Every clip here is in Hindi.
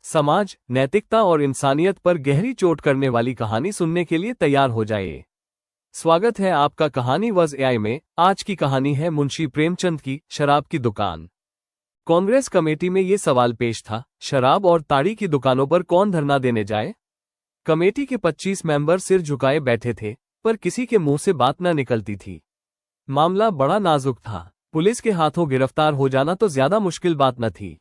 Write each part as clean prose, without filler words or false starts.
समाज, नैतिकता और इंसानियत पर गहरी चोट करने वाली कहानी सुनने के लिए तैयार हो जाइए। स्वागत है आपका कहानी वज़ एआई में। आज की कहानी है मुंशी प्रेमचंद की शराब की दुकान। कांग्रेस कमेटी में ये सवाल पेश था, शराब और ताड़ी की दुकानों पर कौन धरना देने जाए। कमेटी के 25 मेंबर सिर झुकाए बैठे थे, पर किसी के मुंह से बात न निकलती थी। मामला बड़ा नाजुक था। पुलिस के हाथों गिरफ्तार हो जाना तो ज्यादा मुश्किल बात न थी।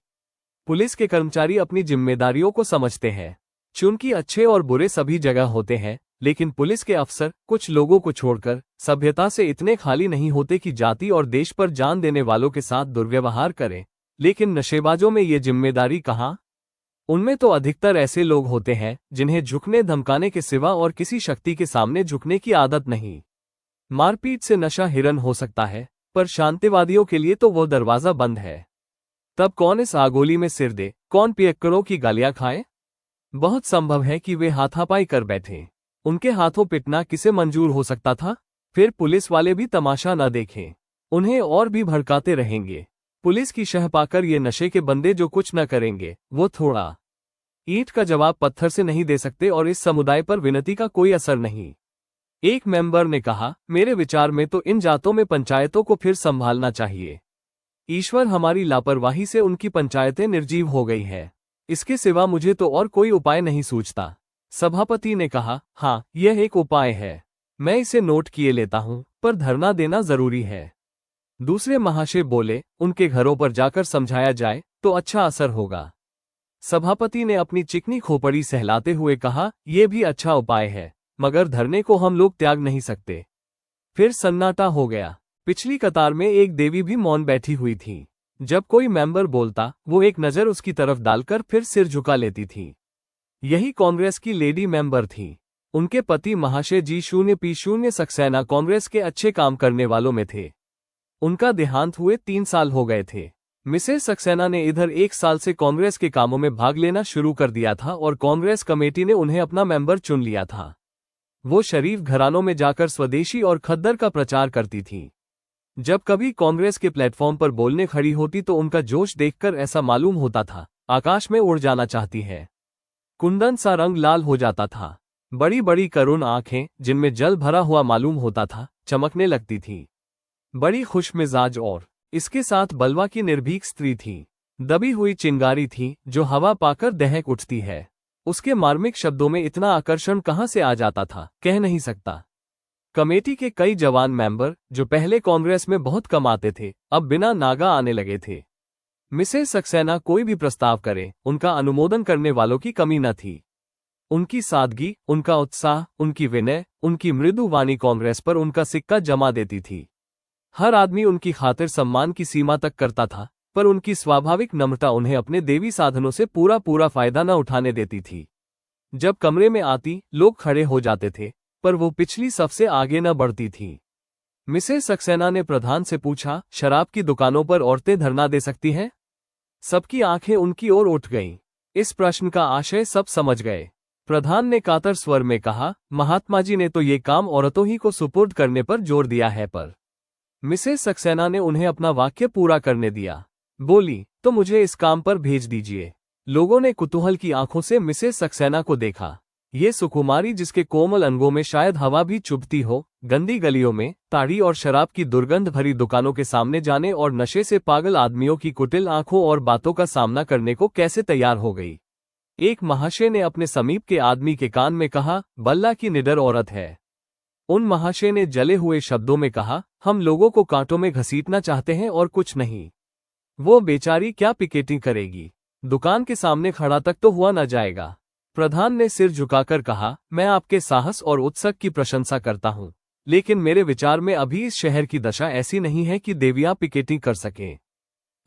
पुलिस के कर्मचारी अपनी जिम्मेदारियों को समझते हैं। चूंकि अच्छे और बुरे सभी जगह होते हैं, लेकिन पुलिस के अफसर कुछ लोगों को छोड़कर सभ्यता से इतने खाली नहीं होते कि जाति और देश पर जान देने वालों के साथ दुर्व्यवहार करें। लेकिन नशेबाजों में ये जिम्मेदारी कहाँ? उनमें तो अधिकतर ऐसे लोग होते हैं जिन्हें झुकने धमकाने के सिवा और किसी शक्ति के सामने झुकने की आदत नहीं। मारपीट से नशा हिरन हो सकता है, पर शांतिवादियों के लिए तो वो दरवाजा बंद है। तब कौन इस आगोली में सिर दे, कौन पियक्कड़ों की गालियां खाए? बहुत संभव है कि वे हाथापाई कर बैठे। उनके हाथों पिटना किसे मंजूर हो सकता था? फिर पुलिस वाले भी तमाशा न देखें, उन्हें और भी भड़काते रहेंगे। पुलिस की शह पाकर ये नशे के बंदे जो कुछ न करेंगे, वो थोड़ा ईंट का जवाब पत्थर से नहीं दे सकते, और इस समुदाय पर विनती का कोई असर नहीं। एक मेंबर ने कहा, मेरे विचार में तो इन जातों में पंचायतों को फिर संभालना चाहिए। ईश्वर हमारी लापरवाही से उनकी पंचायतें निर्जीव हो गई है। इसके सिवा मुझे तो और कोई उपाय नहीं सूझता। सभापति ने कहा, हाँ, यह एक उपाय है, मैं इसे नोट किए लेता हूं, पर धरना देना जरूरी है। दूसरे महाशय बोले, उनके घरों पर जाकर समझाया जाए तो अच्छा असर होगा। सभापति ने अपनी चिकनी खोपड़ी सहलाते हुए कहा, यह भी अच्छा उपाय है, मगर धरने को हम लोग त्याग नहीं सकते। फिर सन्नाटा हो गया। पिछली कतार में एक देवी भी मौन बैठी हुई थी। जब कोई मेंबर बोलता, वो एक नजर उसकी तरफ डालकर फिर सिर झुका लेती थी। यही कांग्रेस की लेडी मेंबर थी। उनके पति महाशय G0P0 सक्सेना कांग्रेस के अच्छे काम करने वालों में थे। उनका देहांत हुए 3 साल हो गए थे। मिसेस सक्सेना ने इधर 1 साल से कांग्रेस के कामों में भाग लेना शुरू कर दिया था, और कांग्रेस कमेटी ने उन्हें अपना मेंबर चुन लिया था। वो शरीफ घरानों में जाकर स्वदेशी और खद्दर का प्रचार करती थी। जब कभी कांग्रेस के प्लेटफॉर्म पर बोलने खड़ी होती तो उनका जोश देखकर ऐसा मालूम होता था आकाश में उड़ जाना चाहती है। कुंदन सा रंग लाल हो जाता था। बड़ी बड़ी करुण आंखें, जिनमें जल भरा हुआ मालूम होता था, चमकने लगती थीं। बड़ी खुश मिजाज और इसके साथ बलवा की निर्भीक स्त्री थी। दबी हुई चिंगारी थी जो हवा पाकर दहक उठती है। उसके मार्मिक शब्दों में इतना आकर्षण कहाँ से आ जाता था, कह नहीं सकता। कमेटी के कई जवान मेंबर, जो पहले कांग्रेस में बहुत कम आते थे, अब बिना नागा आने लगे थे। मिसेस सक्सेना कोई भी प्रस्ताव करे, उनका अनुमोदन करने वालों की कमी न थी। उनकी सादगी, उनका उत्साह, उनकी विनय, उनकी मृदु वाणी कांग्रेस पर उनका सिक्का जमा देती थी। हर आदमी उनकी खातिर सम्मान की सीमा तक करता था, पर उनकी स्वाभाविक नम्रता उन्हें अपने देवी साधनों से पूरा फायदा न उठाने देती थी। जब कमरे में आती, लोग खड़े हो जाते थे, पर वो पिछली सफ से आगे न बढ़ती थी। मिसेस सक्सेना ने प्रधान से पूछा, शराब की दुकानों पर औरतें धरना दे सकती हैं? सबकी आंखें उनकी ओर उठ गईं। इस प्रश्न का आशय सब समझ गए। प्रधान ने कातर स्वर में कहा, महात्मा जी ने तो ये काम औरतों ही को सुपुर्द करने पर जोर दिया है, पर मिसेस सक्सेना ने उन्हें अपना वाक्य पूरा करने दिया। बोली, तो मुझे इस काम पर भेज दीजिए। लोगों ने कुतूहल की आंखों से मिसेस सक्सेना को देखा। ये सुकुमारी, जिसके कोमल अंगों में शायद हवा भी चुभती हो, गंदी गलियों में ताड़ी और शराब की दुर्गंध भरी दुकानों के सामने जाने और नशे से पागल आदमियों की कुटिल आंखों और बातों का सामना करने को कैसे तैयार हो गई। एक महाशय ने अपने समीप के आदमी के कान में कहा, बल्ला की निडर औरत है। उन महाशय ने जले हुए शब्दों में कहा, हम लोगों को कांटों में घसीटना चाहते हैं और कुछ नहीं। वो बेचारी क्या पिकेटिंग करेगी, दुकान के सामने खड़ा तक तो हुआ न जाएगा। प्रधान ने सिर झुकाकर कहा, मैं आपके साहस और उत्सुक की प्रशंसा करता हूं, लेकिन मेरे विचार में अभी इस शहर की दशा ऐसी नहीं है कि देवियां पिकेटिंग कर सकें।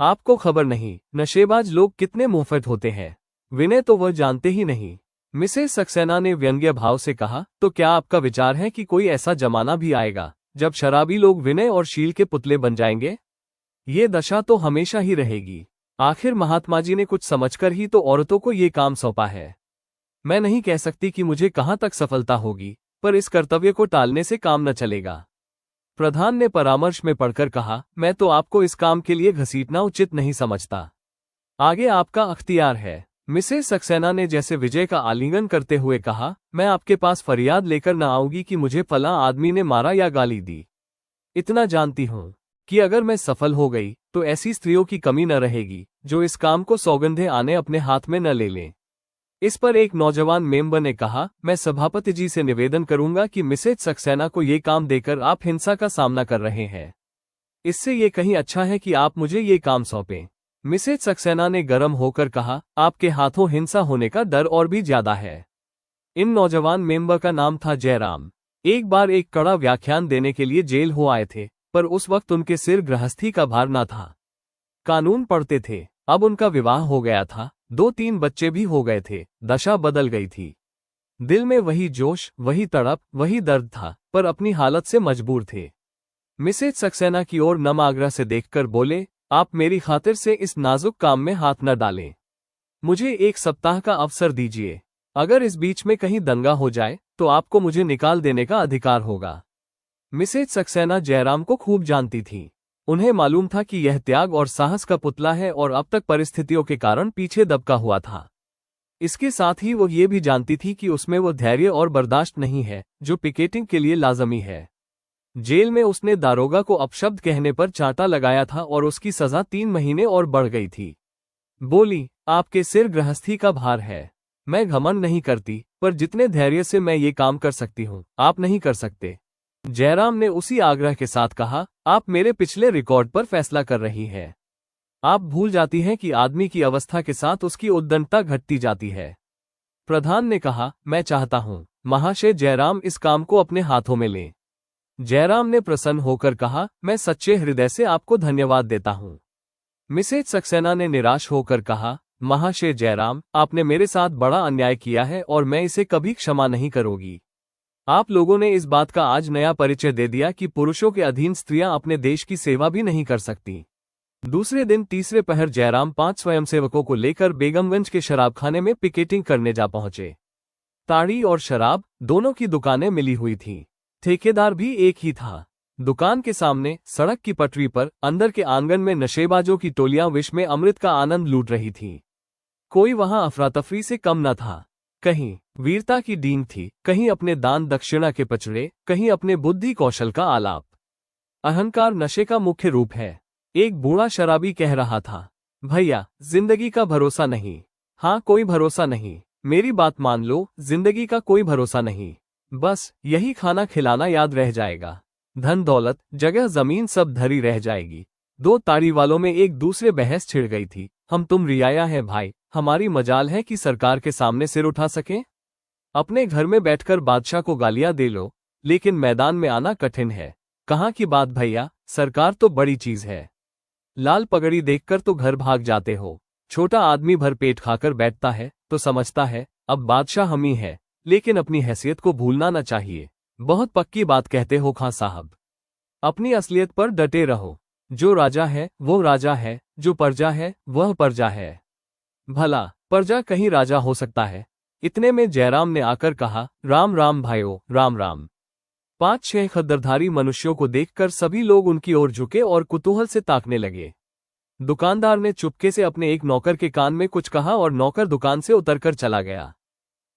आपको खबर नहीं, नशेबाज लोग कितने मुंहफट होते हैं, विनय तो वह जानते ही नहीं। मिसेस सक्सेना ने व्यंग्य भाव से कहा, तो क्या आपका विचार है कि कोई ऐसा जमाना भी आएगा जब शराबी लोग विनय और शील के पुतले बन जाएंगे? ये दशा तो हमेशा ही रहेगी। आखिर महात्मा जी ने कुछ समझकर ही तो औरतों को ये काम सौंपा है। मैं नहीं कह सकती कि मुझे कहां तक सफलता होगी, पर इस कर्तव्य को टालने से काम न चलेगा। प्रधान ने परामर्श में पढ़कर कहा, मैं तो आपको इस काम के लिए घसीटना उचित नहीं समझता। आगे आपका अख्तियार है। मिसेस सक्सेना ने जैसे विजय का आलिंगन करते हुए कहा, मैं आपके पास फरियाद लेकर न आऊंगी कि मुझे फला आदमी ने मारा या गाली दी। इतना जानती हूं कि अगर मैं सफल हो गई तो ऐसी स्त्रियों की कमी न रहेगी जो इस काम को सौगंधे आने अपने हाथ में न ले लें। इस पर एक नौजवान मेंबर ने कहा, मैं सभापति जी से निवेदन करूंगा कि मिसेज सक्सेना को ये काम देकर आप हिंसा का सामना कर रहे हैं। इससे ये कहीं अच्छा है कि आप मुझे ये काम सौंपें। मिसेज सक्सेना ने गर्म होकर कहा, आपके हाथों हिंसा होने का डर और भी ज्यादा है। इन नौजवान मेंबर का नाम था जयराम। एक बार एक कड़ा व्याख्यान देने के लिए जेल हो आए थे, पर उस वक्त उनके सिर गृहस्थी का भार न था। कानून पढ़ते थे। अब उनका विवाह हो गया था, 2-3 बच्चे भी हो गए थे, दशा बदल गई थी। दिल में वही जोश, वही तड़प, वही दर्द था, पर अपनी हालत से मजबूर थे। मिसेज सक्सेना की ओर नम आग्रह से देखकर बोले, आप मेरी खातिर से इस नाजुक काम में हाथ न डालें। मुझे 1 सप्ताह का अवसर दीजिए। अगर इस बीच में कहीं दंगा हो जाए तो आपको मुझे निकाल देने का अधिकार होगा। मिसेज सक्सेना जयराम को खूब जानती थी। उन्हें मालूम था कि यह त्याग और साहस का पुतला है और अब तक परिस्थितियों के कारण पीछे दबका हुआ था। इसके साथ ही वो ये भी जानती थी कि उसमें वो धैर्य और बर्दाश्त नहीं है जो पिकेटिंग के लिए लाजमी है। जेल में उसने दारोगा को अपशब्द कहने पर चांटा लगाया था और उसकी सजा 3 महीने और बढ़ गई थी। बोली, आपके सिर गृहस्थी का भार है। मैं घमंड नहीं करती, पर जितने धैर्य से मैं ये काम कर सकती हूँ आप नहीं कर सकते। जयराम ने उसी आग्रह के साथ कहा, आप मेरे पिछले रिकॉर्ड पर फैसला कर रही हैं। आप भूल जाती हैं कि आदमी की अवस्था के साथ उसकी उद्दंडता घटती जाती है। प्रधान ने कहा, मैं चाहता हूं महाशय जयराम इस काम को अपने हाथों में लें। जयराम ने प्रसन्न होकर कहा, मैं सच्चे हृदय से आपको धन्यवाद देता हूं। मिसेज सक्सेना ने निराश होकर कहा, महाशय जयराम, आपने मेरे साथ बड़ा अन्याय किया है और मैं इसे कभी क्षमा नहीं करूंगी। आप लोगों ने इस बात का आज नया परिचय दे दिया कि पुरुषों के अधीन स्त्रियां अपने देश की सेवा भी नहीं कर सकती। दूसरे दिन तीसरे पहर जयराम 5 स्वयंसेवकों को लेकर बेगमगंज के शराबखाने में पिकेटिंग करने जा पहुंचे। ताड़ी और शराब दोनों की दुकानें मिली हुई थीं। ठेकेदार भी एक ही था। दुकान के सामने सड़क की पटरी पर अंदर के आंगन में नशेबाजों की टोलियां विष में अमृत का आनंद लूट रही थीं। कोई वहां अफरा-तफरी से कम न था। कहीं वीरता की डींग थी, कहीं अपने दान दक्षिणा के पचड़े, कहीं अपने बुद्धि कौशल का आलाप। अहंकार नशे का मुख्य रूप है। एक बूढ़ा शराबी कह रहा था, भैया जिंदगी का भरोसा नहीं। हाँ, कोई भरोसा नहीं। मेरी बात मान लो, जिंदगी का कोई भरोसा नहीं। बस यही खाना खिलाना याद रह जाएगा। धन दौलत जगह जमीन सब धरी रह जाएगी। 2 ताड़ी वालों में एक दूसरे बहस छिड़ गई थी। हम तुम रियाया है भाई, हमारी मजाल है कि सरकार के सामने सिर उठा सके। अपने घर में बैठकर बादशाह को गालियां दे लो, लेकिन मैदान में आना कठिन है। कहाँ की बात भैया, सरकार तो बड़ी चीज है। लाल पगड़ी देखकर तो घर भाग जाते हो। छोटा आदमी भर पेट खाकर बैठता है तो समझता है अब बादशाह हम ही है, लेकिन अपनी हैसियत को भूलना न चाहिए। बहुत पक्की बात कहते हो खां साहब। अपनी असलियत पर डटे रहो। जो राजा है वो राजा है, जो प्रजा है वह प्रजा है। भला प्रजा कहीं राजा हो सकता है? इतने में जयराम ने आकर कहा, राम राम भाइयों, राम राम। 5-6 खद्दरधारी मनुष्यों को देखकर सभी लोग उनकी ओर झुके और कुतूहल से ताकने लगे। दुकानदार ने चुपके से अपने एक नौकर के कान में कुछ कहा और नौकर दुकान से उतरकर चला गया।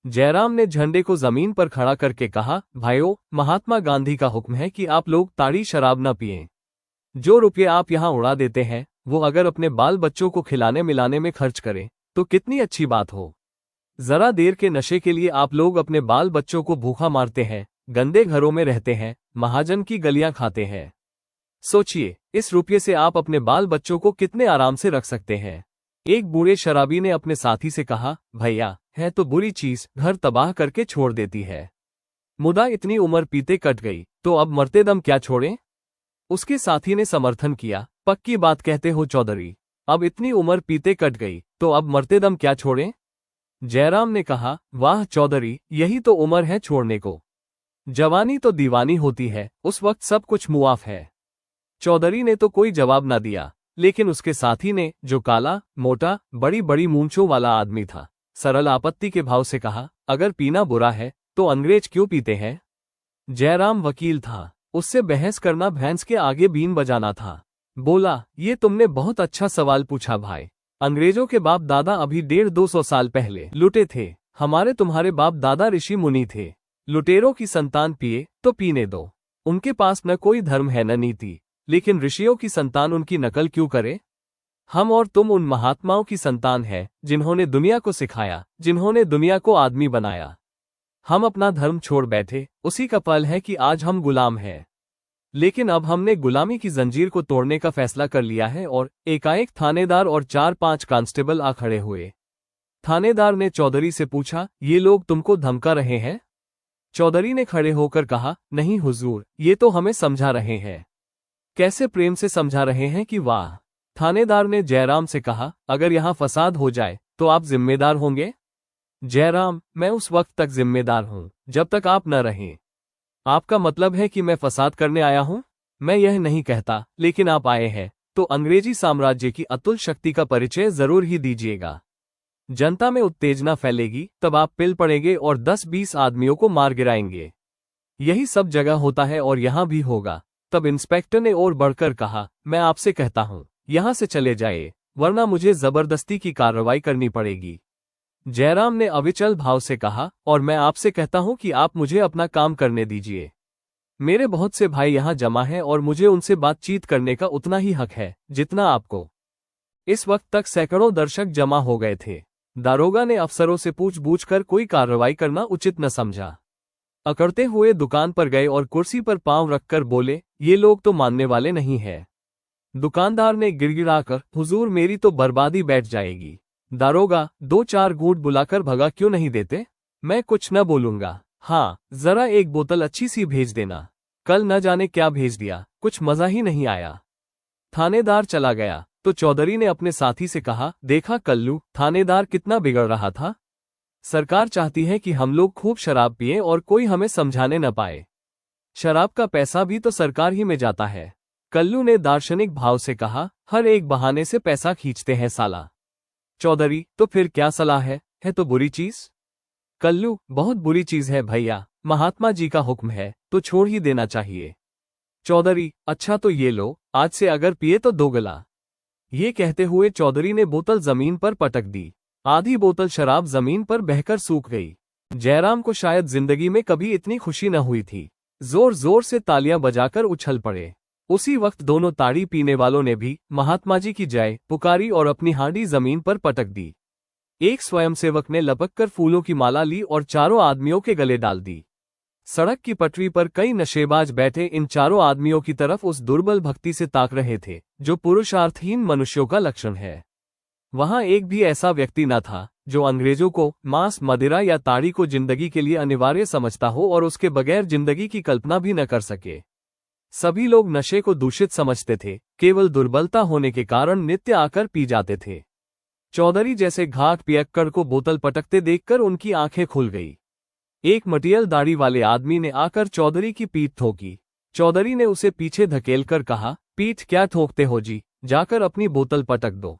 जयराम ने झंडे को जमीन पर खड़ा करके कहा, भाइयों, महात्मा गांधी का हुक्म है कि आप लोग ताड़ी शराब न पिएं। जो रुपये आप यहाँ उड़ा देते हैं वो अगर अपने बाल बच्चों को खिलाने मिलाने में खर्च करें तो कितनी अच्छी बात हो। जरा देर के नशे के लिए आप लोग अपने बाल बच्चों को भूखा मारते हैं, गंदे घरों में रहते हैं, महाजन की गलियां खाते हैं। सोचिए, इस रुपये से आप अपने बाल बच्चों को कितने आराम से रख सकते हैं। एक बूढ़े शराबी ने अपने साथी से कहा, भैया, है तो बुरी चीज, घर तबाह करके छोड़ देती है। मुदा इतनी उम्र पीते कट गई तो अब मरते दम क्या छोड़ें? उसके साथी ने समर्थन किया, पक्की बात कहते हो चौधरी, अब इतनी उम्र पीते कट गई तो अब मरते दम क्या छोड़ें? जयराम ने कहा, वाह चौधरी, यही तो उम्र है छोड़ने को। जवानी तो दीवानी होती है, उस वक्त सब कुछ मुआफ है। चौधरी ने तो कोई जवाब न दिया, लेकिन उसके साथी ने, जो काला, मोटा, बड़ी बड़ी मूंछों वाला आदमी था, सरल आपत्ति के भाव से कहा, अगर पीना बुरा है तो अंग्रेज क्यों पीते हैं? जयराम वकील था, उससे बहस करना भैंस के आगे बीन बजाना था। बोला, ये तुमने बहुत अच्छा सवाल पूछा भाई। अंग्रेजों के बाप दादा अभी 150-200 साल पहले लुटे थे। हमारे तुम्हारे बाप दादा ऋषि मुनि थे। लुटेरों की संतान पिए तो पीने दो। उनके पास न कोई धर्म है न नीति, लेकिन ऋषियों की संतान उनकी नकल क्यों करे? हम और तुम उन महात्माओं की संतान है जिन्होंने दुनिया को सिखाया, जिन्होंने दुनिया को आदमी बनाया। हम अपना धर्म छोड़ बैठे, उसी का फल है कि आज हम गुलाम हैं। लेकिन अब हमने गुलामी की जंजीर को तोड़ने का फैसला कर लिया है और एकाएक थानेदार और 4-5 कांस्टेबल आ खड़े हुए। थानेदार ने चौधरी से पूछा, ये लोग तुमको धमका रहे हैं? चौधरी ने खड़े होकर कहा, नहीं हुजूर, ये तो हमें समझा रहे हैं। कैसे प्रेम से समझा रहे हैं कि वाह। थानेदार ने जयराम से कहा, अगर यहां फसाद हो जाए तो आप जिम्मेदार होंगे? जयराम, मैं उस वक्त तक जिम्मेदार हूं जब तक आप न रहें। आपका मतलब है कि मैं फसाद करने आया हूं? मैं यह नहीं कहता, लेकिन आप आए हैं तो अंग्रेजी साम्राज्य की अतुल शक्ति का परिचय जरूर ही दीजिएगा। जनता में उत्तेजना फैलेगी, तब आप पिल पड़ेंगे और 10-20 आदमियों को मार गिराएंगे। यही सब जगह होता है और यहां भी होगा। तब इंस्पेक्टर ने और बढ़कर कहा, मैं आपसे कहता हूं, यहां से चले जाइए, वरना मुझे जबरदस्ती की कार्रवाई करनी पड़ेगी। जयराम ने अविचल भाव से कहा, और मैं आपसे कहता हूं कि आप मुझे अपना काम करने दीजिए। मेरे बहुत से भाई यहां जमा हैं और मुझे उनसे बातचीत करने का उतना ही हक है जितना आपको। इस वक्त तक सैकड़ों दर्शक जमा हो गए थे। दारोगा ने अफसरों से पूछ कर कोई कार्रवाई करना उचित न समझा। अकड़ते हुए दुकान पर गए और कुर्सी पर पांव रखकर बोले, ये लोग तो मानने वाले नहीं है। दुकानदार ने गिड़गिड़ाकर, हुजूर मेरी तो बर्बादी बैठ जाएगी। दारोगा, 2-4 घूंट बुलाकर भगा क्यों नहीं देते? मैं कुछ न बोलूंगा। हाँ, जरा एक बोतल अच्छी सी भेज देना। कल न जाने क्या भेज दिया, कुछ मजा ही नहीं आया। थानेदार चला गया तो चौधरी ने अपने साथी से कहा, देखा कल्लू, थानेदार कितना बिगड़ रहा था। सरकार चाहती है कि हम लोग खूब शराब पिए और कोई हमें समझाने न पाए। शराब का पैसा भी तो सरकार ही में जाता है। कल्लू ने दार्शनिक भाव से कहा, हर एक बहाने से पैसा खींचते हैं साला। चौधरी, तो फिर क्या सलाह है तो बुरी चीज? कल्लू, बहुत बुरी चीज है भैया, महात्मा जी का हुक्म है तो छोड़ ही देना चाहिए। चौधरी, अच्छा तो ये लो, आज से अगर पिए तो 2 गिला। ये कहते हुए चौधरी ने बोतल जमीन पर पटक दी। आधी बोतल शराब जमीन पर बहकर सूख गई। जयराम को शायद जिंदगी में कभी इतनी खुशी न हुई थी। जोर जोर से तालियां बजाकर उछल पड़े। उसी वक्त दोनों ताड़ी पीने वालों ने भी महात्मा जी की जय पुकारी और अपनी हांडी जमीन पर पटक दी। एक स्वयंसेवक ने लपककर फूलों की माला ली और 4 आदमियों के गले डाल दी। सड़क की पटरी पर कई नशेबाज बैठे इन 4 आदमियों की तरफ उस दुर्बल भक्ति से ताक रहे थे जो पुरुषार्थहीन मनुष्यों का लक्षण है। वहां एक भी ऐसा व्यक्ति न था जो अंग्रेजों को मांस, मदिरा या ताड़ी को जिंदगी के लिए अनिवार्य समझता हो और उसके बगैर जिंदगी की कल्पना भी न कर सके। सभी लोग नशे को दूषित समझते थे, केवल दुर्बलता होने के कारण नित्य आकर पी जाते थे। चौधरी जैसे घाट पियक्कड़ को बोतल पटकते देखकर उनकी आंखें खुल गई। एक मटियल दाढ़ी वाले आदमी ने आकर चौधरी की पीठ ठोकी। चौधरी ने उसे पीछे धकेलकर कहा, पीठ क्या ठोकते हो जी, जाकर अपनी बोतल पटक दो।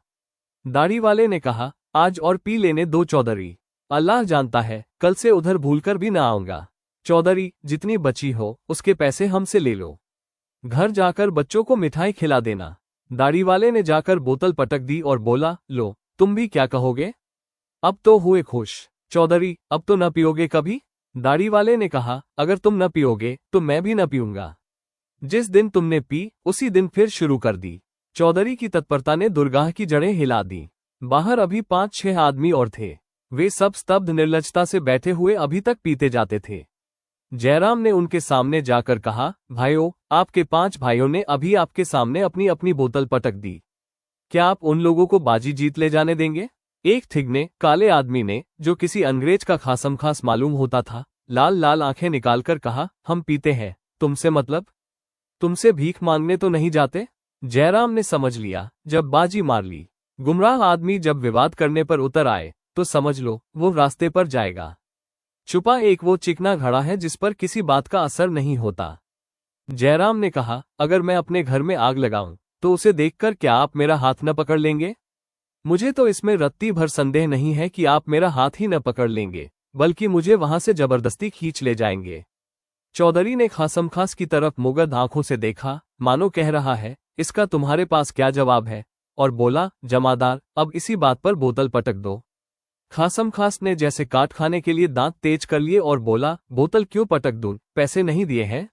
दाढ़ी वाले ने कहा, आज और पी लेने दो चौधरी, अल्लाह जानता है कल से उधर भूलकर भी न आऊंगा। चौधरी, जितनी बची हो उसके पैसे हमसे ले लो। घर जाकर बच्चों को मिठाई खिला देना। दाढ़ी वाले ने जाकर बोतल पटक दी और बोला, लो, तुम भी क्या कहोगे? अब तो हुए खुश। चौधरी, अब तो न पियोगे कभी? दाढ़ी वाले ने कहा, अगर तुम न पियोगे तो मैं भी न पीऊंगा। जिस दिन तुमने पी उसी दिन फिर शुरू कर दी। चौधरी की तत्परता ने दुर्गाह की जड़ें हिला दी। बाहर अभी 5-6 आदमी और थे। वे सब स्तब्ध निर्लजता से बैठे हुए अभी तक पीते जाते थे। जयराम ने उनके सामने जाकर कहा, भाइयों, आपके 5 भाइयों ने अभी आपके सामने अपनी अपनी बोतल पटक दी। क्या आप उन लोगों को बाजी जीत ले जाने देंगे? एक थिगने काले आदमी ने, जो किसी अंग्रेज का खासम खास मालूम होता था, लाल लाल आंखें निकालकर कहा, हम पीते हैं, तुमसे मतलब? तुमसे भीख मांगने तो नहीं जाते? जयराम ने समझ लिया, जब बाजी मार ली। गुमराह आदमी जब विवाद करने पर उतर आए तो समझ लो वो रास्ते पर जाएगा। छुपा एक वो चिकना घड़ा है जिस पर किसी बात का असर नहीं होता। जयराम ने कहा, अगर मैं अपने घर में आग लगाऊं तो उसे देखकर क्या आप मेरा हाथ न पकड़ लेंगे? मुझे तो इसमें रत्ती भर संदेह नहीं है कि आप मेरा हाथ ही न पकड़ लेंगे, बल्कि मुझे वहां से जबरदस्ती खींच ले जाएंगे। चौधरी ने खासम खास की तरफ मुगध आंखों से देखा, मानो कह रहा है, इसका तुम्हारे पास क्या जवाब है? और बोला, जमादार, अब इसी बात पर बोतल पटक दो। खासम खास ने जैसे काट खाने के लिए दांत तेज कर लिए और बोला, बोतल क्यों पटक दूं, पैसे नहीं दिए हैं?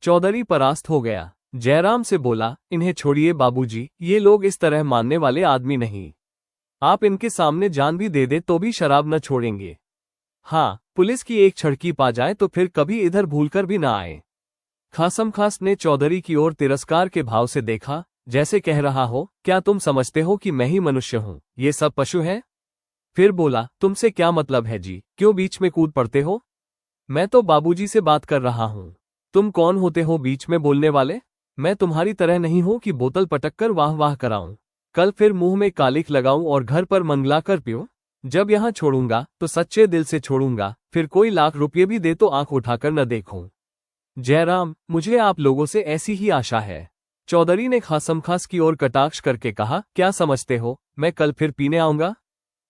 चौधरी परास्त हो गया। जयराम से बोला, इन्हें छोड़िए बाबूजी, ये लोग इस तरह मानने वाले आदमी नहीं। आप इनके सामने जान भी दे दे तो भी शराब न छोड़ेंगे। हाँ, पुलिस की एक छड़की पा जाए तो फिर कभी इधर भूलकर भी ना आए। खासम खास ने चौधरी की ओर तिरस्कार के भाव से देखा, जैसे कह रहा हो, क्या तुम समझते हो कि मैं ही मनुष्य हूँ, ये सब पशु हैं? फिर बोला, तुमसे क्या मतलब है जी, क्यों बीच में कूद पड़ते हो? मैं तो बाबूजी से बात कर रहा हूँ। तुम कौन होते हो बीच में बोलने वाले? मैं तुम्हारी तरह नहीं हूं कि बोतल पटककर वाह वाह कराऊं। कल फिर मुंह में कालिख लगाऊं और घर पर मंगला कर पीऊं। जब यहां छोड़ूंगा तो सच्चे दिल से छोड़ूंगा, फिर कोई लाख रुपये भी दे तो आंख उठाकर न देखूं। जयराम, मुझे आप लोगों से ऐसी ही आशा है। चौधरी ने खासम खास की ओर कटाक्ष करके कहा, क्या समझते हो, मैं कल फिर पीने आऊंगा?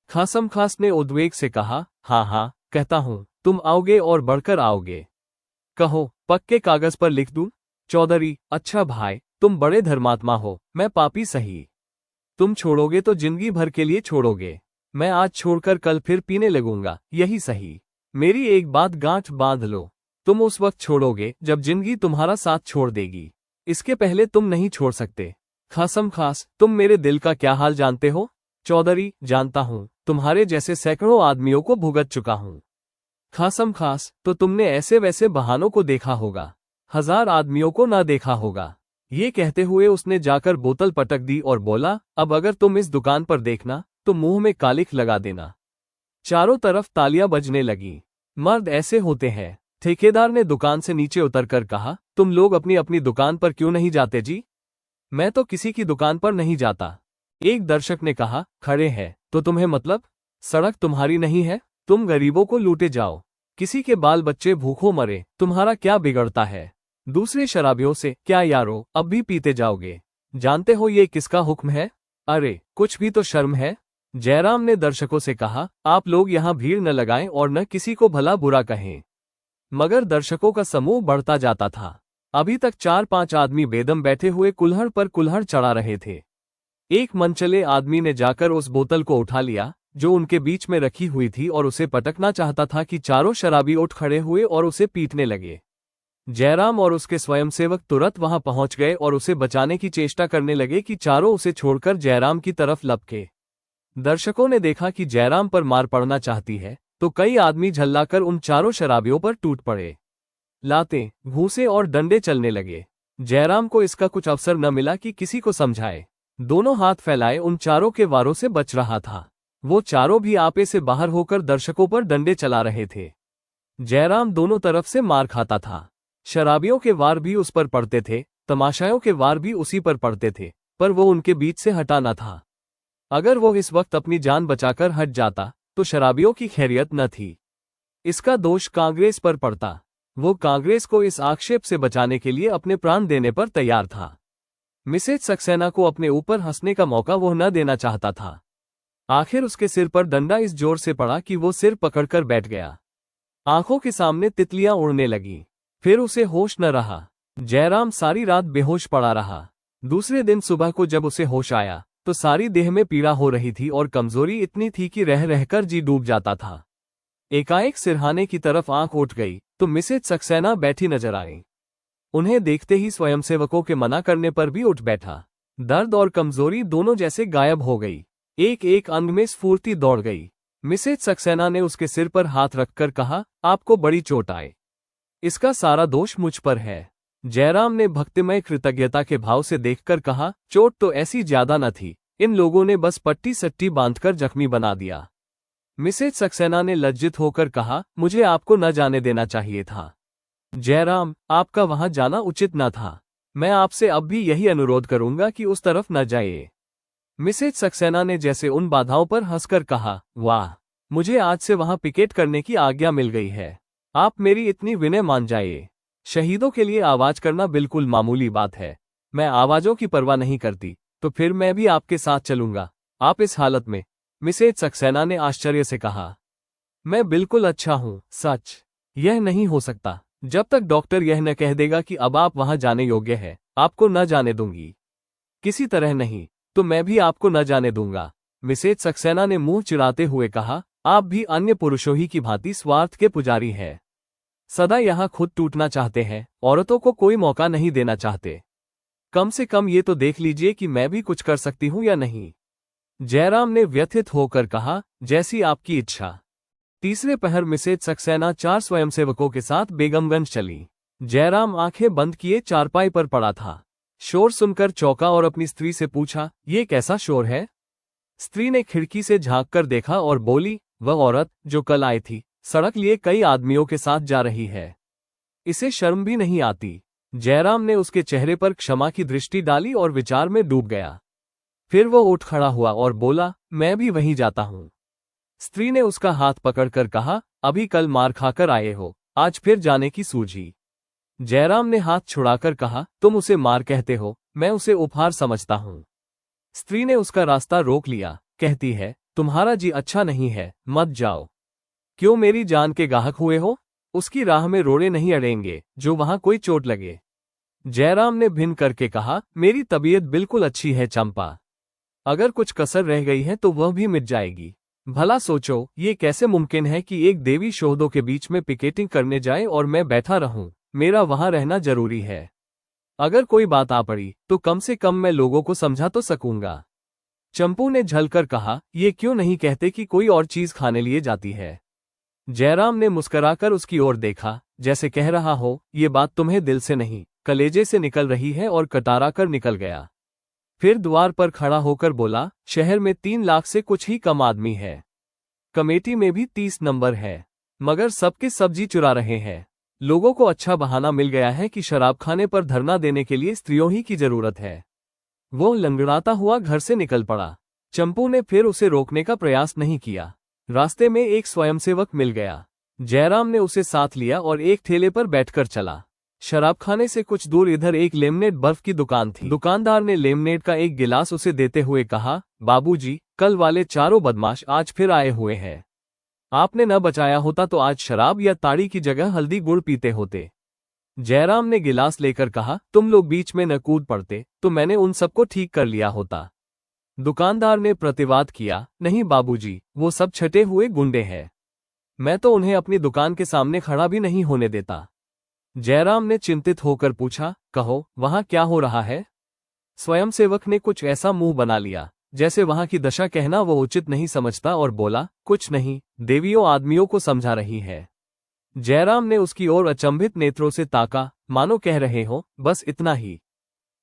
खासम खास ने उद्वेग से कहा, हाँ हाँ, कहता हूं, तुम आओगे और बढ़कर आओगे। कहो, पक्के कागज पर लिख दूं? चौधरी, अच्छा भाई, तुम बड़े धर्मात्मा हो, मैं पापी सही। तुम छोड़ोगे तो जिंदगी भर के लिए छोड़ोगे। मैं आज छोड़कर कल फिर पीने लगूंगा, यही सही। मेरी एक बात गांठ बांध लो, तुम उस वक्त छोड़ोगे जब जिंदगी तुम्हारा साथ छोड़ देगी। इसके पहले तुम नहीं छोड़ सकते। खासम खास, तुम मेरे दिल का क्या हाल जानते हो? चौधरी, जानता हूं, तुम्हारे जैसे सैकड़ों आदमियों को भुगत चुका हूं। खासम खास, तो तुमने ऐसे वैसे बहानों को देखा होगा, 1000 आदमियों को ना देखा होगा। ये कहते हुए उसने जाकर बोतल पटक दी और बोला, अब अगर तुम इस दुकान पर देखना तो मुंह में कालिख लगा देना। चारों तरफ तालियां बजने लगी। मर्द ऐसे होते हैं। ठेकेदार ने दुकान से नीचे उतरकर कहा, तुम लोग अपनी अपनी दुकान पर क्यों नहीं जाते जी? मैं तो किसी की दुकान पर नहीं जाता। एक दर्शक ने कहा, खड़े हैं तो तुम्हें मतलब? सड़क तुम्हारी नहीं है? तुम गरीबों को लूटे जाओ, किसी के बाल बच्चे भूखों मरे, तुम्हारा क्या बिगड़ता है? दूसरे शराबियों से, क्या यारो, अब भी पीते जाओगे? जानते हो ये किसका हुक्म है? अरे, कुछ भी तो शर्म है। जयराम ने दर्शकों से कहा, आप लोग यहाँ भीड़ न लगाएं और न किसी को भला बुरा कहें। मगर दर्शकों का समूह बढ़ता जाता था। अभी तक 4-5 आदमी बेदम बैठे हुए कुल्हड़ पर कुल्हड़ चढ़ा रहे थे। एक मनचले आदमी ने जाकर उस बोतल को उठा लिया जो उनके बीच में रखी हुई थी और उसे पटकना चाहता था कि चारों शराबी उठ खड़े हुए और उसे पीटने लगे। जयराम और उसके स्वयंसेवक तुरंत वहां पहुंच गए और उसे बचाने की चेष्टा करने लगे कि चारों उसे छोड़कर जयराम की तरफ लपके। दर्शकों ने देखा कि जयराम पर मार पड़ना चाहती है तो कई आदमी झल्लाकर उन चारों शराबियों पर टूट पड़े। लाते, घूंसे और डंडे चलने लगे। जयराम को इसका कुछ अवसर न मिला कि किसी को समझाए। दोनों हाथ फैलाए उन चारों के वारों से बच रहा था। वो चारों भी आपे से बाहर होकर दर्शकों पर डंडे चला रहे थे। जयराम दोनों तरफ से मार खाता था। शराबियों के वार भी उस पर पड़ते थे, तमाशाइयों के वार भी उसी पर पड़ते थे, पर वो उनके बीच से हटा न था। अगर वो इस वक्त अपनी जान बचाकर हट जाता तो शराबियों की खैरियत न थी। इसका दोष कांग्रेस पर पड़ता। वो कांग्रेस को इस आक्षेप से बचाने के लिए अपने प्राण देने पर तैयार था। मिसेज सक्सेना को अपने ऊपर हंसने का मौका वो न देना चाहता था। आखिर उसके सिर पर डंडा इस जोर से पड़ा कि वो सिर पकड़कर बैठ गया। आंखों के सामने तितलियां उड़ने लगीं। फिर उसे होश न रहा। जयराम सारी रात बेहोश पड़ा रहा। दूसरे दिन सुबह को जब उसे होश आया तो सारी देह में पीड़ा हो रही थी और कमजोरी इतनी थी कि रह रहकर जी डूब जाता था। एकाएक सिरहाने की तरफ आंख उठ गई तो मिसेज सक्सेना बैठी नजर आई। उन्हें देखते ही स्वयंसेवकों के मना करने पर भी उठ बैठा। दर्द और कमजोरी दोनों जैसे गायब हो गई। एक एक अंग में स्फूर्ति दौड़ गई। मिसेज सक्सेना ने उसके सिर पर हाथ रखकर कहा, आपको बड़ी चोट आए। इसका सारा दोष मुझ पर है। जयराम ने भक्तिमय कृतज्ञता के भाव से देखकर कहा, चोट तो ऐसी ज्यादा न थी, इन लोगों ने बस पट्टी सट्टी बांधकर जख्मी बना दिया। मिसेज सक्सेना ने लज्जित होकर कहा, मुझे आपको न जाने देना चाहिए था। जयराम, आपका वहां जाना उचित न था। मैं आपसे अब भी यही अनुरोध करूंगा कि उस तरफ न जाइए। मिसेज सक्सेना ने जैसे उन बाधाओं पर हंसकर कहा, वाह, मुझे आज से वहां पिकेट करने की आज्ञा मिल गई है। आप मेरी इतनी विनय मान जाइए। शहीदों के लिए आवाज करना बिल्कुल मामूली बात है। मैं आवाजों की परवाह नहीं करती, तो फिर मैं भी आपके साथ चलूंगा। आप इस हालत में? मिसेज सक्सेना ने आश्चर्य से कहा। मैं बिल्कुल अच्छा हूं, सच। यह नहीं हो सकता। जब तक डॉक्टर यह न कह देगा कि अब आप वहां जाने योग्य है, आपको न जाने दूंगी। किसी तरह नहीं। तो मैं भी आपको न जाने दूंगा। मिसेज सक्सेना ने मुंह चिढ़ाते हुए कहा, आप भी अन्य पुरुषों ही की भांति स्वार्थ के पुजारी हैं। सदा यहाँ खुद टूटना चाहते हैं, औरतों को कोई मौका नहीं देना चाहते। कम से कम ये तो देख लीजिए कि मैं भी कुछ कर सकती हूँ या नहीं। जयराम ने व्यथित होकर कहा, जैसी आपकी इच्छा। तीसरे पहर मिसेज सक्सेना 4 स्वयंसेवकों के साथ बेगमगंज चली। जयराम आंखें बंद किए चारपाई पर पड़ा था। शोर सुनकर चौंका और अपनी स्त्री से पूछा, ये कैसा शोर है? स्त्री ने खिड़की से झांककर देखा और बोली, वह औरत जो कल आई थी, सड़क लिए कई आदमियों के साथ जा रही है। इसे शर्म भी नहीं आती। जयराम ने उसके चेहरे पर क्षमा की दृष्टि डाली और विचार में डूब गया। फिर वो उठ खड़ा हुआ और बोला, मैं भी वहीं जाता हूं। स्त्री ने उसका हाथ पकड़कर कहा, अभी कल मार खाकर आए हो, आज फिर जाने की सूझी। जयराम ने हाथ छुड़ाकर कहा, तुम उसे मार कहते हो, मैं उसे उपहार समझता हूं। स्त्री ने उसका रास्ता रोक लिया, कहती है, तुम्हारा जी अच्छा नहीं है, मत जाओ। क्यों मेरी जान के गाहक हुए हो? उसकी राह में रोड़े नहीं अड़ेंगे जो वहां कोई चोट लगे। जयराम ने भिन्न करके कहा, मेरी तबीयत बिल्कुल अच्छी है चंपा। अगर कुछ कसर रह गई है तो वह भी मिट जाएगी। भला सोचो, ये कैसे मुमकिन है कि एक देवी शोहदों के बीच में पिकेटिंग करने जाए और मैं बैठा रहूं? मेरा वहां रहना जरूरी है। अगर कोई बात आ पड़ी तो कम से कम मैं लोगों को समझा तो सकूंगा। चंपू ने झलकर कहा, ये क्यों नहीं कहते कि कोई और चीज खाने लिए जाती है? जयराम ने मुस्कुराकर उसकी ओर देखा, जैसे कह रहा हो, ये बात तुम्हें दिल से नहीं, कलेजे से निकल रही है, और कटारा कर निकल गया। फिर द्वार पर खड़ा होकर बोला, शहर में 3 लाख से कुछ ही कम आदमी है। कमेटी में भी 30 नंबर है, मगर सबके सब्जी चुरा रहे हैं। लोगों को अच्छा बहाना मिल गया है कि शराबखाने पर धरना देने के लिए स्त्रियों ही की जरूरत है। वो लंगड़ाता हुआ घर से निकल पड़ा। चंपू ने फिर उसे रोकने का प्रयास नहीं किया। रास्ते में एक स्वयंसेवक मिल गया। जयराम ने उसे साथ लिया और एक ठेले पर बैठकर चला। शराबखाने से कुछ दूर इधर एक लेमनेट बर्फ की दुकान थी। दुकानदार ने लेमनेट का एक गिलास उसे देते हुए कहा, बाबूजी, कल वाले चारों बदमाश आज फिर आए हुए हैं। आपने न बचाया होता तो आज शराब या ताड़ी की जगह हल्दी गुड़ पीते होते। जयराम ने गिलास लेकर कहा, तुम लोग बीच में न कूद पड़ते तो मैंने उन सबको ठीक कर लिया होता। दुकानदार ने प्रतिवाद किया, नहीं बाबूजी, वो सब छटे हुए गुंडे हैं। मैं तो उन्हें अपनी दुकान के सामने खड़ा भी नहीं होने देता। जयराम ने चिंतित होकर पूछा, कहो, वहां क्या हो रहा है? स्वयंसेवक ने कुछ ऐसा मुंह बना लिया जैसे वहां की दशा कहना वो उचित नहीं समझता और बोला, कुछ नहीं, देवियों आदमियों को समझा रही है। जयराम ने उसकी ओर अचंभित नेत्रों से ताका, मानो कह रहे हो, बस इतना ही?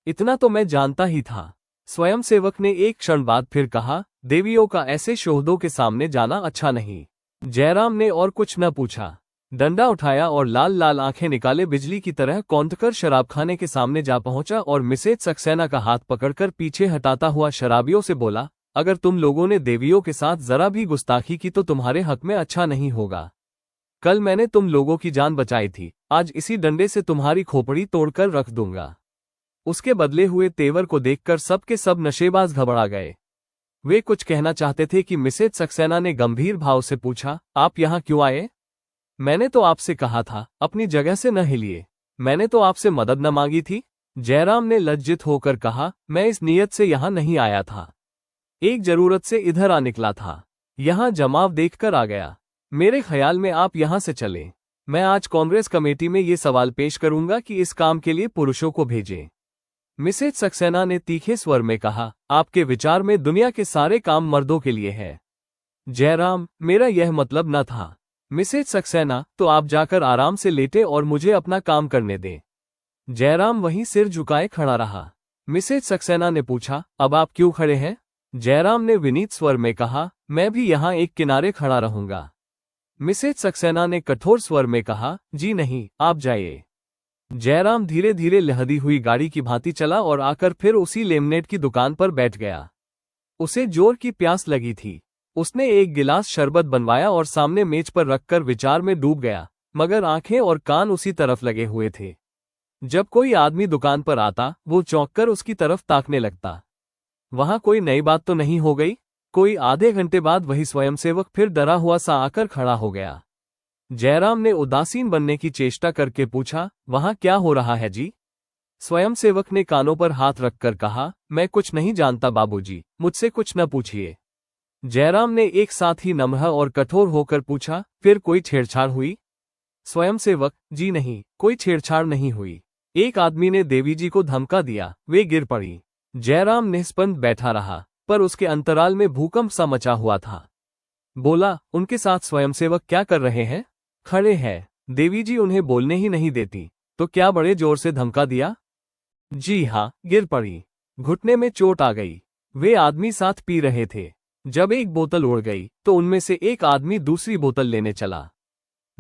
इतना तो मैं जानता ही था। स्वयंसेवक ने एक क्षण बाद फिर कहा, देवियों का ऐसे शोहदों के सामने जाना अच्छा नहीं। जयराम ने और कुछ न पूछा। डंडा उठाया और लाल लाल आंखें निकाले बिजली की तरह कौंधकर शराबखाने के सामने जा पहुंचा और मिसेज सक्सेना का हाथ पकड़कर पीछे हटाता हुआ शराबियों से बोला, अगर तुम लोगों ने देवियों के साथ जरा भी गुस्ताखी की तो तुम्हारे हक में अच्छा नहीं होगा। कल मैंने तुम लोगों की जान बचाई थी, आज इसी डंडे से तुम्हारी खोपड़ी तोड़कर रख दूंगा। उसके बदले हुए तेवर को देखकर सब के सब नशेबाज घबरा गए। वे कुछ कहना चाहते थे कि मिसेज सक्सेना ने गंभीर भाव से पूछा, आप यहाँ क्यों आए? मैंने तो आपसे कहा था, अपनी जगह से न हिलिए। मैंने तो आपसे मदद न मांगी थी। जयराम ने लज्जित होकर कहा, मैं इस नियत से यहाँ नहीं आया था। एक जरूरत से इधर आ निकला था। यहाँ जमाव देखकर आ गया। मेरे ख्याल में आप यहाँ से चले। मैं आज कांग्रेस कमेटी में ये सवाल पेश करूंगा कि इस काम के लिए पुरुषों को भेजें। मिसेज सक्सेना ने तीखे स्वर में कहा, आपके विचार में दुनिया के सारे काम मर्दों के लिए है। जयराम, मेरा यह मतलब न था। मिसेज सक्सेना, तो आप जाकर आराम से लेटे और मुझे अपना काम करने दें। जयराम वहीं सिर झुकाए खड़ा रहा। मिसेज सक्सेना ने पूछा, अब आप क्यों खड़े हैं? जयराम ने विनीत स्वर में कहा, मैं भी यहाँ एक किनारे खड़ा रहूंगा। मिसेज सक्सेना ने कठोर स्वर में कहा, जी नहीं, आप जाइए। जयराम धीरे धीरे लहदी हुई गाड़ी की भांति चला और आकर फिर उसी लेमनेट की दुकान पर बैठ गया। उसे जोर की प्यास लगी थी। उसने एक गिलास शरबत बनवाया और सामने मेज पर रखकर विचार में डूब गया, मगर आंखें और कान उसी तरफ लगे हुए थे। जब कोई आदमी दुकान पर आता, वो चौंककर उसकी तरफ ताकने लगता। वहां कोई नई बात तो नहीं हो गई? कोई आधे घंटे बाद वही स्वयंसेवक फिर डरा हुआ सा आकर खड़ा हो गया। जयराम ने उदासीन बनने की चेष्टा करके पूछा, वहां क्या हो रहा है जी? स्वयंसेवक ने कानों पर हाथ रखकर कहा, मैं कुछ नहीं जानता बाबूजी, मुझसे कुछ न पूछिए। जयराम ने एक साथ ही नम्र और कठोर होकर पूछा, फिर कोई छेड़छाड़ हुई? स्वयंसेवक, जी नहीं, कोई छेड़छाड़ नहीं हुई। एक आदमी ने देवी जी को धमका दिया, वे गिर पड़ी। जयराम निस्पंद बैठा रहा, पर उसके अंतराल में भूकंप सा मचा हुआ था। बोला, उनके साथ स्वयंसेवक क्या कर रहे हैं? खड़े हैं। देवी जी उन्हें बोलने ही नहीं देती, तो क्या बड़े जोर से धमका दिया? जी हाँ, गिर पड़ी। घुटने में चोट आ गई। वे आदमी साथ पी रहे थे। जब एक बोतल उड़ गई तो उनमें से एक आदमी दूसरी बोतल लेने चला।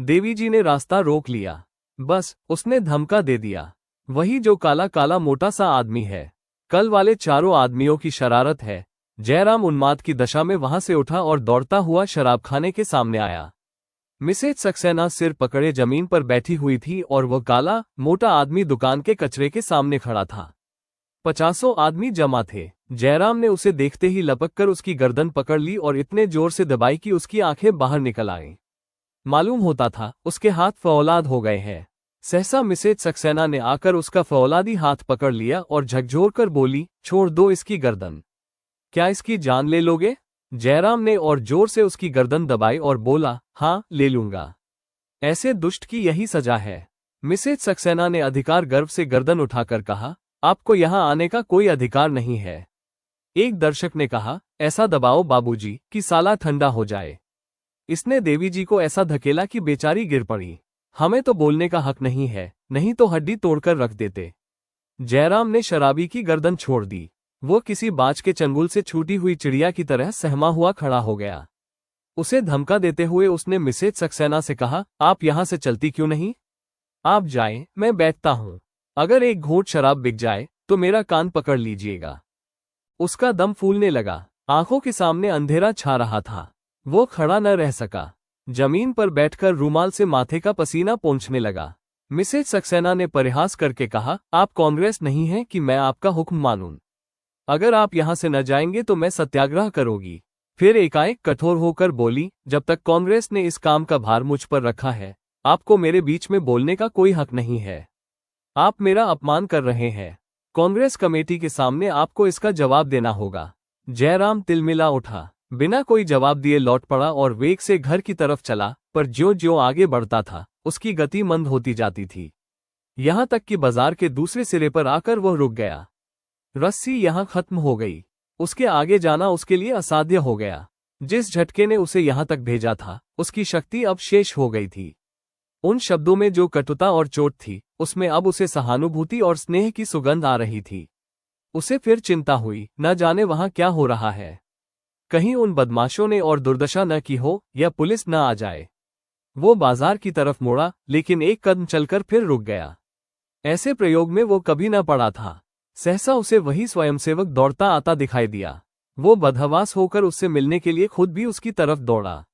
देवी जी ने रास्ता रोक लिया। बस, उसने धमका दे दिया, वही जो काला काला मोटा सा आदमी है। कल वाले चारों आदमियों की शरारत है। जयराम उन्माद की दशा में वहां से उठा और दौड़ता हुआ शराबखाने के सामने आया। मिसेज सक्सेना सिर पकड़े जमीन पर बैठी हुई थी और वह काला मोटा आदमी दुकान के कचरे के सामने खड़ा था। 50 आदमी जमा थे। जयराम ने उसे देखते ही लपक कर उसकी गर्दन पकड़ ली और इतने जोर से दबाई कि उसकी आंखें बाहर निकल आईं। मालूम होता था उसके हाथ फौलाद हो गए हैं। सहसा मिसेज सक्सेना ने आकर उसका फौलादी हाथ पकड़ लिया और झकझोर कर बोली, छोड़ दो इसकी गर्दन। क्या इसकी जान ले लोगे? जयराम ने और जोर से उसकी गर्दन दबाई और बोला, हाँ, ले लूंगा। ऐसे दुष्ट की यही सजा है। मिसेज सक्सेना ने अधिकार गर्व से गर्दन उठाकर कहा, आपको यहां आने का कोई अधिकार नहीं है। एक दर्शक ने कहा, ऐसा दबाओ बाबूजी कि साला ठंडा हो जाए। इसने देवी जी को ऐसा धकेला कि बेचारी गिर पड़ी। हमें तो बोलने का हक नहीं है, नहीं तो हड्डी तोड़कर रख देते। जयराम ने शराबी की गर्दन छोड़ दी। वो किसी बाज के चंगुल से छूटी हुई चिड़िया की तरह सहमा हुआ खड़ा हो गया। उसे धमका देते हुए उसने मिसेज सक्सेना से कहा, आप यहां से चलती क्यों नहीं? आप जाएं, मैं बैठता हूं। अगर एक घूंट शराब बिक जाए तो मेरा कान पकड़ लीजिएगा। उसका दम फूलने लगा। आंखों के सामने अंधेरा छा रहा था। वो खड़ा न रह सका। जमीन पर बैठकर रूमाल से माथे का पसीना पोंछने लगा। मिसेज सक्सेना ने परिहास करके कहा, आप कांग्रेस नहीं हैं कि मैं आपका हुक्म मानूं। अगर आप यहां से न जाएंगे तो मैं सत्याग्रह करूंगी। फिर एकाएक कठोर होकर बोली, जब तक कांग्रेस ने इस काम का भार मुझ पर रखा है, आपको मेरे बीच में बोलने का कोई हक नहीं है। आप मेरा अपमान कर रहे हैं। कांग्रेस कमेटी के सामने आपको इसका जवाब देना होगा। जयराम तिलमिला उठा, बिना कोई जवाब दिए लौट पड़ा और वेग से घर की तरफ चला, पर ज्यों-ज्यों आगे बढ़ता था, उसकी गति मंद होती जाती थी। यहां तक कि बाजार के दूसरे सिरे पर आकर वह रुक गया। रस्सी यहां खत्म हो गई। उसके आगे जाना उसके लिए असाध्य हो गया। जिस झटके ने उसे यहां तक भेजा था, उसकी शक्ति अब शेष हो गई थी। उन शब्दों में जो कटुता और चोट थी, उसमें अब उसे सहानुभूति और स्नेह की सुगंध आ रही थी। उसे फिर चिंता हुई, न जाने वहां क्या हो रहा है। कहीं उन बदमाशों ने और दुर्दशा न की हो या पुलिस न आ जाए। वो बाजार की तरफ मुड़ा, लेकिन एक कदम चलकर फिर रुक गया। ऐसे प्रयोग में वो कभी न पड़ा था। सहसा उसे वही स्वयंसेवक दौड़ता आता दिखाई दिया। वो बदहवास होकर उससे मिलने के लिए खुद भी उसकी तरफ दौड़ा।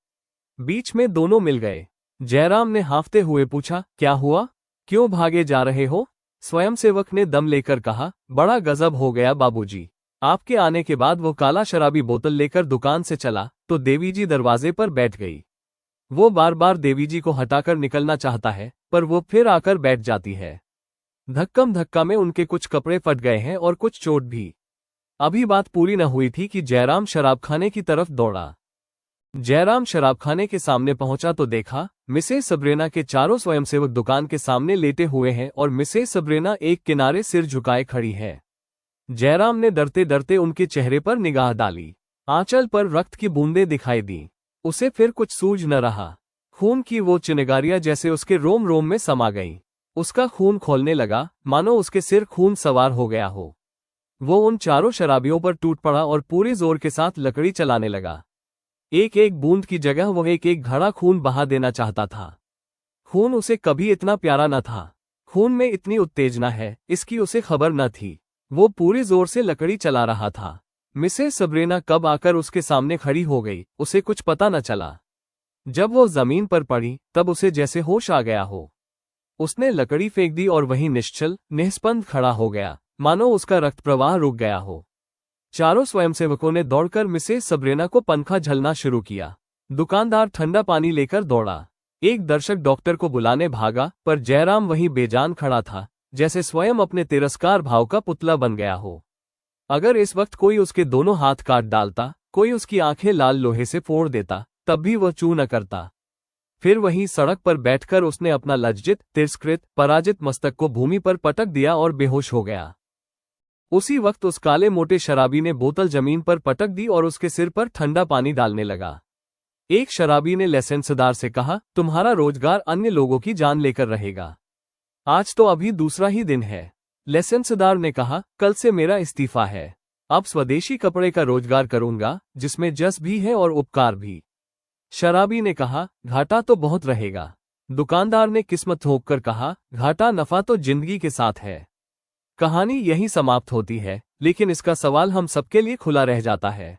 बीच में दोनों मिल गए। जयराम ने हांफते हुए पूछा, क्या हुआ? क्यों भागे जा रहे हो? स्वयंसेवक ने दम लेकर कहा, बड़ा गजब हो गया बाबूजी। आपके आने के बाद वो काला शराबी बोतल लेकर दुकान से चला तो देवी जी दरवाजे पर बैठ गई। वो बार बार देवी जी को हटाकर निकलना चाहता है, पर वो फिर आकर बैठ जाती है। धक्कम धक्का में उनके कुछ कपड़े फट गए हैं और कुछ चोट भी। अभी बात पूरी न हुई थी कि जयराम शराबखाने की तरफ दौड़ा। जयराम शराबखाने के सामने पहुंचा तो देखा, मिसेज सबरेना के चारों स्वयंसेवक दुकान के सामने लेटे हुए हैं और मिसेज सबरेना एक किनारे सिर झुकाए खड़ी है। जयराम ने डरते डरते उनके चेहरे पर निगाह डाली। आंचल पर रक्त की बूंदें दिखाई दी। उसे फिर कुछ सूझ न रहा। खून की वो चिनगारियां जैसे उसके रोम रोम में समा गईं। उसका खून खोलने लगा, मानो उसके सिर खून सवार हो गया हो। वो उन चारों शराबियों पर टूट पड़ा और पूरे जोर के साथ लकड़ी चलाने लगा। एक एक बूंद की जगह वह एक एक घड़ा खून बहा देना चाहता था। खून उसे कभी इतना प्यारा न था। खून में इतनी उत्तेजना है, इसकी उसे खबर न थी। वो पूरे जोर से लकड़ी चला रहा था। मिसेज सबरेना कब आकर उसके सामने खड़ी हो गई, उसे कुछ पता न चला। जब वो जमीन पर पड़ी, तब उसे जैसे होश आ गया हो। उसने लकड़ी फेंक दी और वहीं निश्चल निस्पंद खड़ा हो गया, मानो उसका रक्त प्रवाह रुक गया हो। चारों स्वयंसेवकों ने दौड़कर मिसेज सबरेना को पंखा झलना शुरू किया। दुकानदार ठंडा पानी लेकर दौड़ा। एक दर्शक डॉक्टर को बुलाने भागा, पर जयराम वहीं बेजान खड़ा था, जैसे स्वयं अपने तिरस्कार भाव का पुतला बन गया हो। अगर इस वक्त कोई उसके दोनों हाथ काट डालता, कोई उसकी आंखें लाल लोहे से फोड़ देता, तब भी वह चूं न करता। फिर वहीं सड़क पर बैठकर उसने अपना लज्जित, तिरस्कृत, पराजित मस्तक को भूमि पर पटक दिया और बेहोश हो गया। उसी वक्त उस काले मोटे शराबी ने बोतल जमीन पर पटक दी और उसके सिर पर ठंडा पानी डालने लगा। एक शराबी ने लाइसेंसदार से कहा, तुम्हारा रोजगार अन्य लोगों की जान लेकर रहेगा। आज तो अभी दूसरा ही दिन है। लाइसेंसदार ने कहा, कल से मेरा इस्तीफा है। अब स्वदेशी कपड़े का रोजगार करूंगा, जिसमें जस भी है और उपकार भी। शराबी ने कहा, घाटा तो बहुत रहेगा। दुकानदार ने किस्मत ठोक कर कहा, घाटा नफा तो जिंदगी के साथ है। कहानी यहीं समाप्त होती है, लेकिन इसका सवाल हम सबके लिए खुला रह जाता है।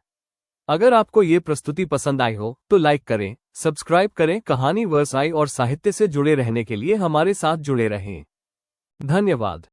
अगर आपको ये प्रस्तुति पसंद आई हो तो लाइक करें, सब्सक्राइब करें। कहानी वर्स आई और साहित्य से जुड़े रहने के लिए हमारे साथ जुड़े रहें। धन्यवाद।